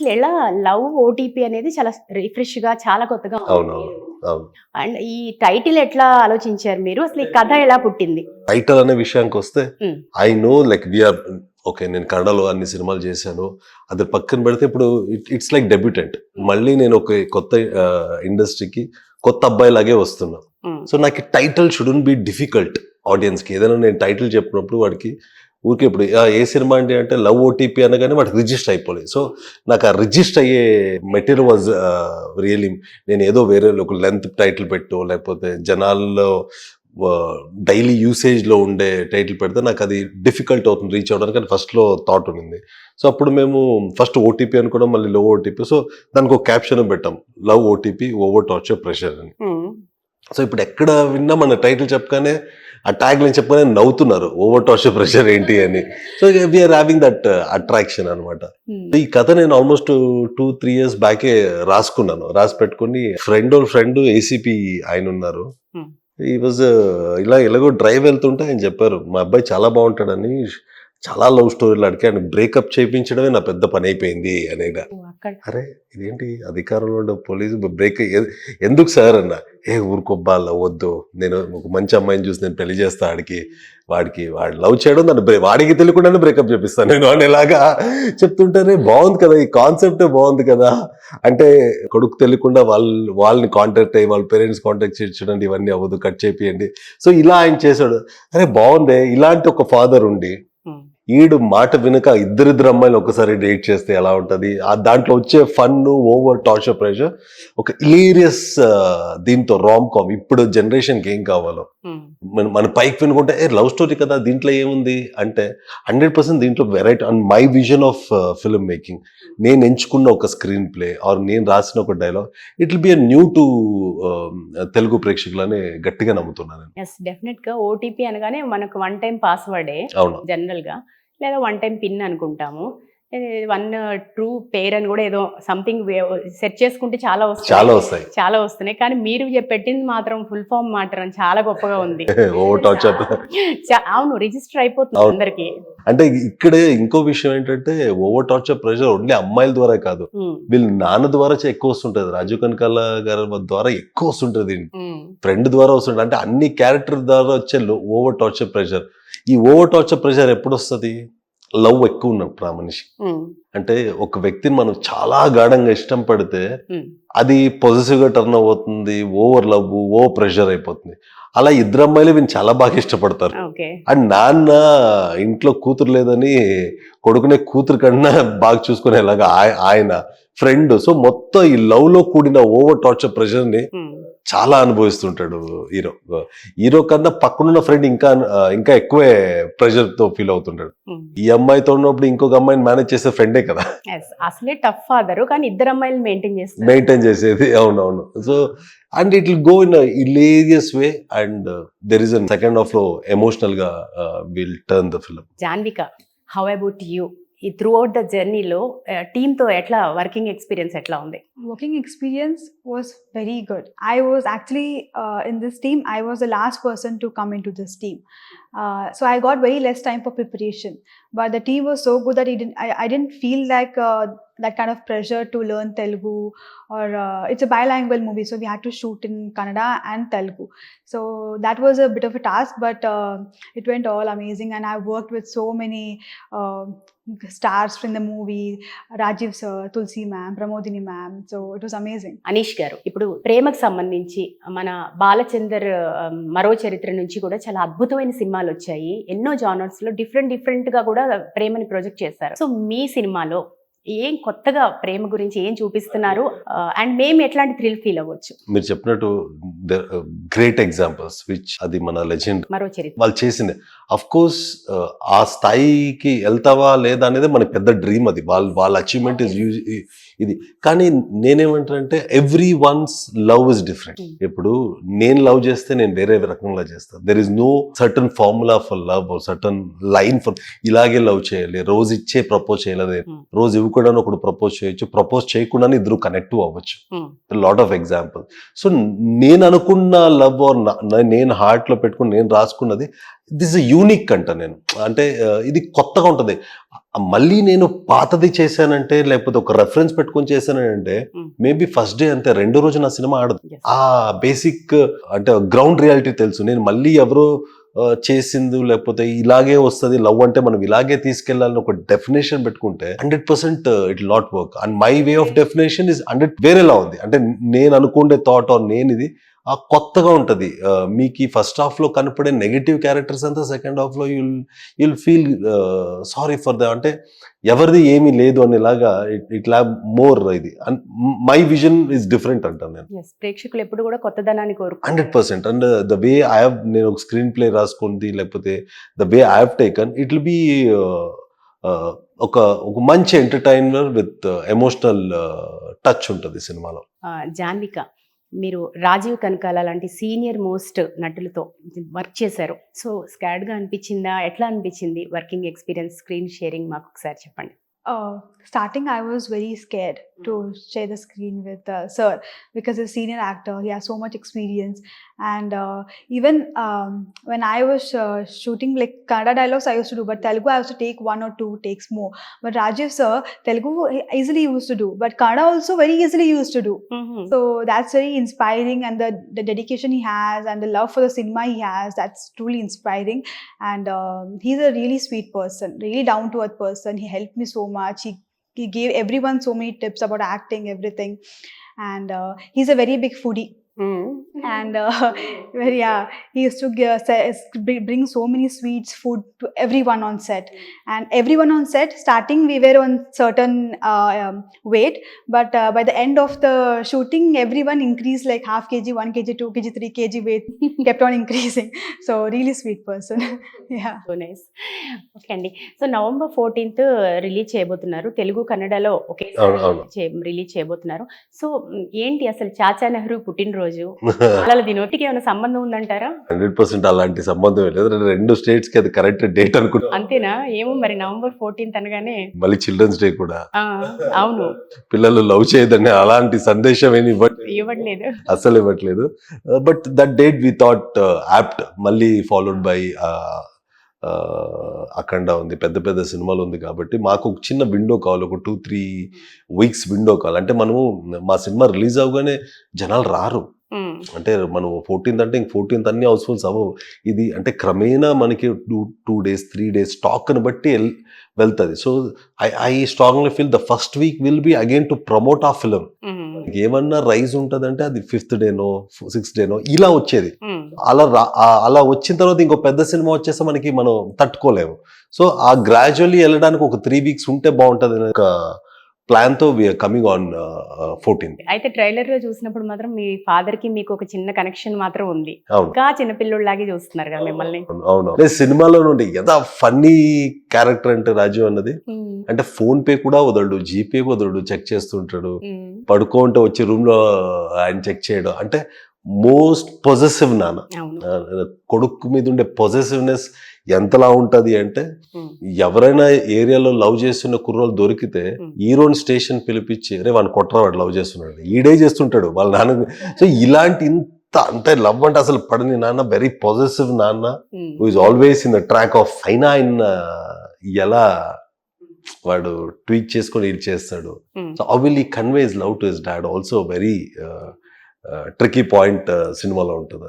అసలు ఎలా love OTP అనేది చాలా రిఫ్రెష్ గా చాలా కొత్తగా ఉంది. అవునవును. అవును. అండ్ ఈ టైటిల్ ఎట్లా ఆలోచించారు మీరు? అసలు ఈ కథ ఎలా పుట్టింది? టైటిల్ అనే విషయానికి వస్తే um, I know like we're okay, నేను కన్నడలో అన్ని సినిమాలు చేశాను. అది పక్కన పెడితే ఇప్పుడు ఇట్స్ లైక్ డెబ్యూటెంట్. మళ్ళీ నేను ఒక కొత్త ఇండస్ట్రీకి కొత్త అబ్బాయి లాగే వస్తున్నా. ఉమ్, సో నాకు టైటిల్ షుడెంట్ బి డిఫికల్ట్. ఆడియన్స్కి ఏదైనా నేను టైటిల్ చెప్పినప్పుడు వాడికి ఊరికే ఇప్పుడు ఏ సినిమా అండి అంటే లవ్ ఓటీపీ అనగానే వాడికి రిజిస్టర్ అయిపోలేదు. సో నాకు ఆ రిజిస్టర్ అయ్యే మెటీరియల్ వాజ్ రియలీ, నేను ఏదో వేరే ఒక లెంత్ టైటిల్ పెట్టో లేకపోతే జనాల్లో డైలీ యూసేజ్లో ఉండే టైటిల్ పెడితే నాకు అది డిఫికల్ట్ అవుతుంది రీచ్ అవ్వడానికి అని ఫస్ట్లో థాట్ ఉండింది. సో అప్పుడు మేము ఫస్ట్ ఓటీపీ అనుకోవడం, మళ్ళీ లవ్ ఓటీపీ. సో దానికి ఒక క్యాప్షన్ పెట్టాం, love OTP over torture pressure అని. ఉమ్, సో ఇప్పుడు ఎక్కడ విన్నా మన టైటిల్ చెప్పగానే ఆ ట్యాగ్ లైన్ చెప్పగానే నవ్వుతున్నారు, ఓవర్ టార్చర్ ప్రెషర్ ఏంటి అని. So we're having that attraction అనమాట. ఉమ్, ఈ కథ నేను ఆల్మోస్ట్ 2-3 years బ్యాకే రాసుకున్నాను. రాసి పెట్టుకుని ఫ్రెండ్ ఏసీపీ ఆయన ఉన్నారు. ఉమ్. ఈ వాజ్ ఎలాగో డ్రైవ్ వెళ్తుంటే ఆయన చెప్పారు, మా అబ్బాయి చాలా బాగుంటాడని, చాలా లవ్ స్టోరీలు అడిగి ఆయన బ్రేకప్ చేయించడమే నా పెద్ద పని అయిపోయింది అనేగా. ఓ, అక్కడ అరే ఇదేంటి అధికారంలో ఉండే పోలీసు బ్రేక్ ఎందుకు సార్ అన్న. ఊరుకోబ్బాల వద్దు, నేను ఒక మంచి అమ్మాయిని చూసి నేను పెళ్లి చేస్తా, వాడికి వాడు లవ్ చేయడం, దాన్ని వాడికి తెలియకుండానే బ్రేకప్ చేపిస్తాను నేను అనేలాగా చెప్తుంటేనే బాగుంది కదా, ఈ కాన్సెప్టే బాగుంది కదా. అంటే కొడుకు తెలియకుండా వాళ్ళని కాంటాక్ట్ అయ్యి వాళ్ళ పేరెంట్స్ కాంటాక్ట్ చేయించండి, ఇవన్నీ అవ్వదు, కట్ చేపియండి. సో ఇలా ఆయన చేశాడు. అరే బాగుంది, ఇలాంటి ఒక ఫాదర్ ఉండి ఉమ్, ఈడు మాట వినక ఇద్దరిద్దరు అమ్మాయిలు ఒకసారి డేట్ చేస్తే ఎలా ఉంటది, ఆ దాంట్లో వచ్చే ఫన్, ఓవర్ టార్చర్ ప్రెషర్, ఒక ఇలీరియస్ దీంతో రామ్ కామ్ ఇప్పుడు జనరేషన్కి ఏం కావాలో. ఉమ్, మన పైకి వినుకుంటే లవ్ స్టోరీ కదా దీంట్లో ఏముంది అంటే 100% దీంట్లో variety and my vision of film making. నేను ఎంచుకున్న ఒక స్క్రీన్ ప్లే ఆర్ నేను రాసిన ఒక dialogue, it will be new to Telugu ప్రేక్షకులని గట్టిగా నమ్ముతున్నాను. ఎస్, డెఫినెట్ గా ఓటీపీ అనగానే మనకు వన్ టైం పాస్వర్డే అవును. జనరల్ గా, లేదా వన్ టైం పిన్ అనుకుంటాము. వన్ ట్రూ పేర్ అని కూడా ఏదో సంథింగ్ సెట్ చేసుకుంటే చాలా వస్తాయి. వస్తున్నాయి. కానీ మీరు పెట్టింది మాత్రం ఫుల్ ఫామ్ మాత్రం చాలా గొప్పగా ఉంది. Over torture. అవును, రిజిస్టర్ అయిపోతుంది అందరికి. అంటే ఇక్కడే ఇంకో విషయం ఏంటంటే ఓవర్ టార్చర్ ప్రెషర్ ఓన్లీ అమ్మాయిల ద్వారా కాదు, వీళ్ళ నాన్న ద్వారా ఎక్కువ వస్తుంటది. రాజీవ్ కనకాల గారి ద్వారా ఎక్కువ వస్తుంటది, ఫ్రెండ్ ద్వారా వస్తుంటది. అంటే అన్ని క్యారెక్టర్ ద్వారా వచ్చే ఓవర్ టార్చర్ ప్రెషర్. ఈ ఓవర్ టార్చర్ ప్రెషర్ ఎప్పుడు వస్తుంది? లవ్ ఎక్కువ ఉన్నప్పుడు ఆ మనిషి. అంటే ఒక వ్యక్తిని మనం చాలా గాఢంగా ఇష్టం పడితే అది పొజిటివ్ గా టర్న్ అవుతుంది, ఓవర్ లవ్, ఓవర్ ప్రెషర్ అయిపోతుంది. అలా ఇద్దరు అమ్మాయిలు వీళ్ళు చాలా బాగా ఇష్టపడతారు. అండ్ నాన్న ఇంట్లో కూతురు లేదని కొడుకునే కూతురు కన్నా బాగా చూసుకునేలాగా ఆయన ఫ్రెండ్. సో మొత్తం ఈ లవ్ లో కూడిన ఓవర్ టార్చర్ ప్రెషర్ ని చాలా అనుభవిస్తుంటాడు హీరో కన్నా పక్కనున్న ఫ్రెండ్ ఇంకా ఎక్కువే ప్రెషర్ తో ఫీల్ అవుతుంటాడు. ఈ అమ్మాయితో ఉన్నప్పుడు ఇంకొక అమ్మాయిని మేనేజ్ చేసే ఫ్రెండే కదా. అసలే టఫ్ ఫాదర్, కానీ ఇద్దరు అమ్మాయిలు మెయింటైన్ చేసేది. అవునవును. So and it will go in hilarious way and there is a second half లో ఎమోషనల్ గా will turn the film. Janvika, how about you? ఈ త్రూ అవుట్ ద జర్నీలో టీమ్తో ఎట్లా వర్కింగ్ ఎక్స్పీరియన్స్ ఎట్లా ఉంది? Working experience was very good. I was actually in this team, I was the last person to come into this team. So I got very less time for preparation. But the team was so good that I didn't feel like that kind of pressure to learn Telugu, or it's a bilingual movie, so we had to shoot in Kannada and Telugu. So that was a bit of a task, but it went all amazing, and I worked with so many stars from the movie, Rajiv sir, Tulsi ma'am, Pramodini ma'am, so it was amazing. Anish గారు, ఇప్పుడు ప్రేమకు సంబంధించి మన బాలచందర్ మరో చరిత్ర నుంచి కూడా చాలా అద్భుతమైన సినిమాలు వచ్చాయి. ఎన్నో జానర్స్ లో డిఫరెంట్ గా కూడా ప్రేమని ప్రొజెక్ట్ చేస్తారు. సో మీ సినిమాలో ఏం కొత్తగా ప్రేమ గురించి ఏం చూపిస్తున్నారు, అండ్ మేము ఎట్లాంటి థ్రిల్ ఫీల్ అవ్వచ్చు? మీరు చెప్పినట్టు గ్రేట్ ఎగ్జాంపుల్స్ విచ్ అది మన లెజెండ్ మరో చరిత్ర వాళ్ళు చేసింది. అఫ్ కోర్స్ ఆ స్థాయికి వెళ్తావా లేదా అనేది మనకి పెద్ద డ్రీమ్. అది వాళ్ళ అచీవ్మెంట్ ఇస్ ఇది. కానీ నేనేమంటానంటే everyone's love is different. ఇప్పుడు నేను లవ్ చేస్తే నేను వేరే రకంగా చేస్తాను. There is no certain formula for love, certain line for ఇలాగే లవ్ చేయాలి, రోజు ఇచ్చే ప్రపోజ్ చేయాలి, రోజు ఇవ్వకుండా తెలియకుండానే ఒకడు ప్రపోజ్ చేయొచ్చు, ప్రపోజ్ చేయకుండానే ఇద్దరు కనెక్ట్ అవ్వచ్చు. Lot of example. సో నేను అనుకున్న లవ్ ఆర్ నేను హార్ట్ లో పెట్టుకుని నేను రాసుకున్నది దిస్ యూనిక్ అంట నేను. అంటే ఇది కొత్తగా ఉంటది. మళ్ళీ నేను పాతది చేశానంటే లేకపోతే ఒక రెఫరెన్స్ పెట్టుకొని చేశానంటే మేబీ ఫస్ట్ డే అంతే, రెండో రోజు నా సినిమా ఆడదు. ఆ బేసిక్ అంటే గ్రౌండ్ రియాలిటీ తెలుసు. నేను మళ్ళీ ఎవరో చేసింది లేకపోతే ఇలాగే వస్తుంది లవ్ అంటే మనం ఇలాగే తీసుకెళ్లాలని ఒక డెఫినేషన్ పెట్టుకుంటే 100% it not work. And my way of definition is 100 వేరేలా ఉంది. అంటే నేను అనుకునే థాట్ ఆర్ నేను ఇది కొత్తగా ఉంటది. మీకు ఫస్ట్ హాఫ్ లో కనపడే నెగటివ్ క్యారెక్టర్స్ అంతా సెకండ్ హాఫ్ లో you'll feel sorry for the, అంటే ఎవరిది ఏమీ లేదు అనేలాగా ఇట్లా మోర్ ఇది. మై విజన్ ఇస్ డిఫరెంట్ అంటాను నేను. ప్రేక్షకులు ఎప్పుడు కూడా కొత్తదనాన్ని కోరుకుంటారు 100%. And the way I have, నేను ఒక స్క్రీన్ ప్లే రాసుకుంది లేకపోతే the way I have taken it will B ఒక మంచి ఎంటర్టైనర్ విత్ ఎమోషనల్ టచ్ ఉంటుంది సినిమాలో. జాన్విక, మీరు రాజీవ్ కనకాల లాంటి సీనియర్ మోస్ట్ నటులతో వర్క్ చేశారు. సో స్కాడ్గా అనిపించిందా, ఎట్లా అనిపించింది వర్కింగ్ ఎక్స్పీరియన్స్, స్క్రీన్ షేరింగ్ మాకు ఒకసారి చెప్పండి. Starting, I was very scared to share the screen with Sir, because he's a senior actor. He has so much experience, and even when I was shooting like Kannada dialogues, I used to do, but Telugu I used to take 1 or 2 takes more. But Rajiv Sir, Telugu he easily used to do, but Kannada also very easily used to do. So that's very inspiring, and the dedication he has and the love for the cinema he has, that's truly inspiring. And he's a really sweet person, really down to earth person. He helped me so much. He gave everyone so many tips about acting, everything. And he's a very big foodie. And he used to bring so many sweets, food to everyone on set. And everyone on set, starting we were on certain weight, but by the end of the shooting, everyone increased like half kg, 1 kg, 2 kg, 3 kg weight kept on increasing. So really sweet person. Yeah. So nice. Okay అండి. So November 14th release చేయబోతున్నారు, తెలుగు కన్నడలో ఒకేసారి release చేయబోతున్నారు. So ఏంటి అసలు చాచా నెహ్రూ పుట్టినరోజు అలా దీనికి ఏమైనా సంబంధం ఉందంటారా? 100% అలాంటి సంబంధం లేదు. 2 స్టేట్స్ కి అది కరెక్ట్ డేట్ అనుకుంటా. అంతేనా? ఏమో మరి November 14th అనగానే మళ్ళీ చిల్డ్రన్స్ డే కూడా. అవును, పిల్లలు లవ్ చేయదని అలాంటి సందేశం ఏమి ఇవ్వట్లేదు, అసలు ఇవ్వట్లేదు. But that date we thought apt. మళ్ళీ ఫాలోడ్ బై అఖండ ఉంది, పెద్ద పెద్ద సినిమాలు ఉంది కాబట్టి మాకు ఒక చిన్న విండో కావాలి, ఒక 2-3 వీక్స్ విండో కావాలి. అంటే మనము మా సినిమా రిలీజ్ అవగానే జనాలు రారు. అంటే మనం 14th అంటే ఇంక 14th అన్ని హౌస్ఫుల్స్ అవ్వవు. ఇది అంటే క్రమేణా మనకి 2 days 3 days స్టాక్ని బట్టి వెళ్తుంది. So I strongly feel the first week will be again to promote ఆ ఫిలిం. ఏమన్నా రైజ్ ఉంటదంటే అది 5th డేనో 6th డేనో ఇలా వచ్చేది. అలా వచ్చిన తర్వాత ఇంకో పెద్ద సినిమా వచ్చేస్తే మనకి మనం తట్టుకోలేము. సో ఆ గ్రాడ్యువల్లీ వెళ్ళడానికి ఒక 3 weeks ఉంటే బాగుంటది అనే ఒక ప్లాన్ తో వీఆర్ కమింగ్ ఆన్ 14th. అయితే ట్రైలర్ లో చూసినప్పుడు మాత్రం మీ ఫాదర్ కి మీకు ఒక చిన్న కనెక్షన్ మాత్రం ఉంది. ఇంకా చిన్నపిల్లోళ్ళలాగే చూస్తున్నారు కదా మిమ్మల్ని. అవును, సినిమాలో నుండి ఎంత ఫన్నీ క్యారెక్టర్ అంటే రాజు అన్నది. అంటే ఫోన్ పే కూడా వదలడు, జీపే వదలడు, చెక్ చేస్తుంటాడు. పడుకోంటే వచ్చి రూమ్ లో ఆయన చెక్ చేయడం. అంటే మోస్ట్ పొజెసివ్ నాన్న. కొడుకు మీద ఉండే పొజెసివ్నెస్ ఎంతలా ఉంటది అంటే, ఎవరైనా ఏరియాలో లవ్ చేస్తున్న కుర్రోలు దొరికితే హీరోని స్టేషన్ పిలిపించి రే వాడిని కొట్టరా, వాడు లవ్ చేస్తున్నాడు, ఈడే చేస్తుంటాడు వాళ్ళ నాన్న. సో ఇలాంటి అంటే లవ్ అంటే అసలు పడని నాన్న, వెరీ పాజిటివ్ నాన్న, who is always in the track of. అయినా ఆయన ఎలా వాడు ట్వీట్ చేసుకొని ఇది చేస్తాడు. So how will he convey his love to his dad also very tricky point సినిమాలో ఉంటుంది.